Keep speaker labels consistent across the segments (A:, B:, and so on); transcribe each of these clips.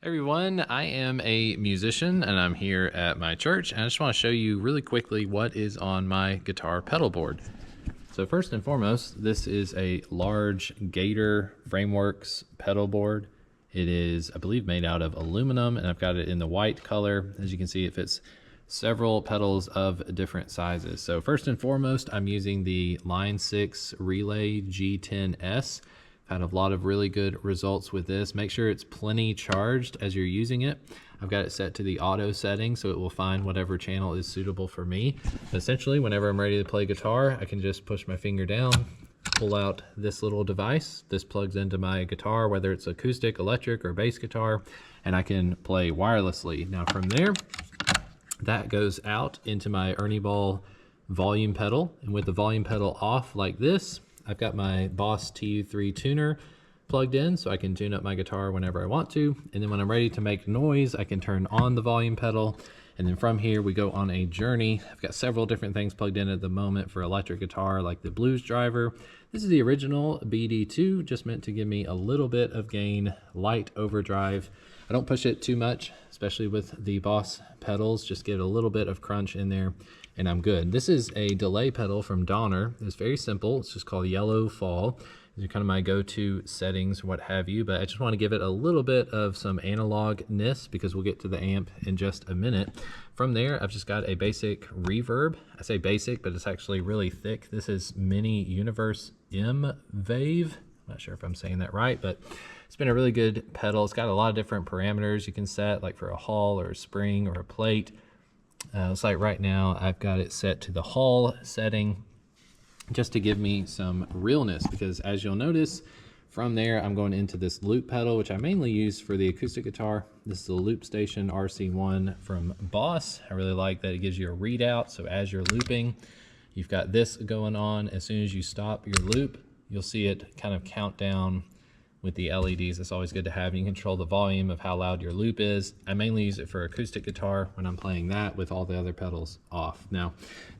A: Everyone, I am a musician and I'm here at my church, and I just want to show you really quickly what is on my guitar pedal board. So first and foremost, this is a large Gator Frameworks pedal board. It is, I believe, made out of aluminum, and I've got it in the white color. As you can see, it fits several pedals of different sizes. So first and foremost, I'm using the Line 6 Relay G10S. Had a lot of really good results with this. Make sure it's plenty charged as you're using it. I've got it set to the auto setting so it will find whatever channel is suitable for me. Essentially, whenever I'm ready to play guitar, I can just push my finger down, pull out this little device. This plugs into my guitar, whether it's acoustic, electric, or bass guitar, and I can play wirelessly. Now from there, that goes out into my Ernie Ball volume pedal, and with the volume pedal off like this, I've got my Boss TU3 tuner plugged in so I can tune up my guitar whenever I want to. And then when I'm ready to make noise, I can turn on the volume pedal. And then from here, we go on a journey. I've got several different things plugged in at the moment for electric guitar, like the blues driver. This is the original BD2, just meant to give me a little bit of gain, light overdrive. I don't push it too much, especially with the Boss pedals, just get a little bit of crunch in there and I'm good. This is a delay pedal from Donner. It's very simple. It's just called Yellow Fall. These are kind of my go-to settings, what have you, but I just want to give it a little bit of some analogness because we'll get to the amp in just a minute. From there, I've just got a basic reverb. I say basic, but it's actually really thick. This is Mini Universe M Vave. I'm not sure if I'm saying that right, but it's been a really good pedal. It's got a lot of different parameters you can set, like for a hall or a spring or a plate. It's like right now I've got it set to the hall setting just to give me some realness, because as you'll notice from there, I'm going into this loop pedal, which I mainly use for the acoustic guitar. This is the Loop Station RC1 from Boss. I really like that it gives you a readout. So as you're looping, you've got this going on. As soon as you stop your loop, you'll see it kind of count down with the LEDs. It's always good to have. You can control the volume of how loud your loop is. I mainly use it for acoustic guitar when I'm playing that with all the other pedals off. Now,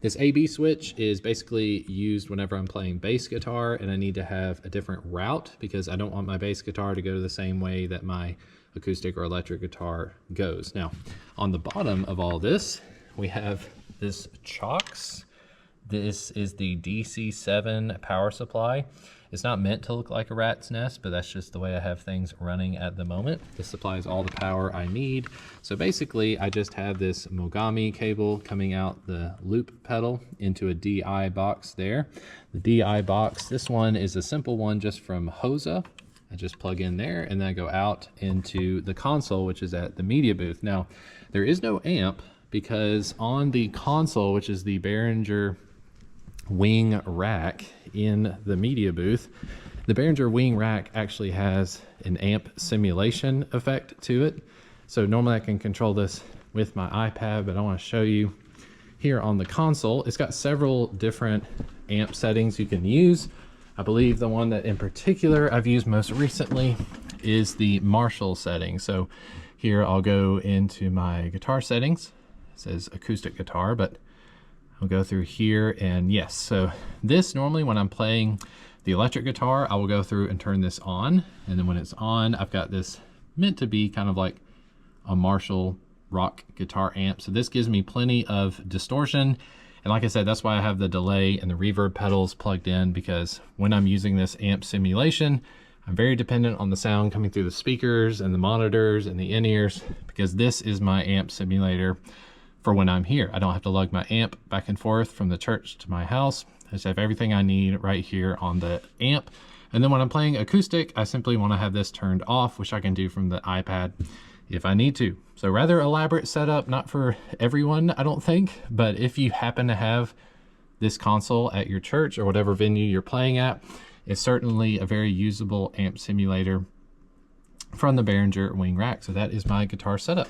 A: this AB switch is basically used whenever I'm playing bass guitar and I need to have a different route because I don't want my bass guitar to go the same way that my acoustic or electric guitar goes. Now, on the bottom of all this, we have this Chox. This is the DC7 power supply. It's not meant to look like a rat's nest, but that's just the way I have things running at the moment. This supplies all the power I need. So basically, I just have this Mogami cable coming out the loop pedal into a DI box there. The DI box, this one is a simple one just from Hosa. I just plug in there and then I go out into the console, which is at the media booth. Now, there is no amp because on the console, which is the Behringer wing rack in the media booth, the Behringer wing rack actually has an amp simulation effect to it. So normally I can control this with my iPad, but I want to show you here on the console. It's got several different amp settings you can use. I believe the one that in particular I've used most recently is the Marshall setting. So here I'll go into my guitar settings. It says acoustic guitar, but I'll go through here, and yes, so this normally when I'm playing the electric guitar, I will go through and turn this on, and then when it's on, I've got this meant to be kind of like a Marshall rock guitar amp. So this gives me plenty of distortion, and like I said, that's why I have the delay and the reverb pedals plugged in, because when I'm using this amp simulation, I'm very dependent on the sound coming through the speakers and the monitors and the in-ears, because this is my amp simulator for when I'm here. I don't have to lug my amp back and forth from the church to my house. I just have everything I need right here on the amp. And then when I'm playing acoustic, I simply want to have this turned off, which I can do from the iPad if I need to. So rather elaborate setup, not for everyone, I don't think, but if you happen to have this console at your church or whatever venue you're playing at, it's certainly a very usable amp simulator from the Behringer wing rack. So that is my guitar setup.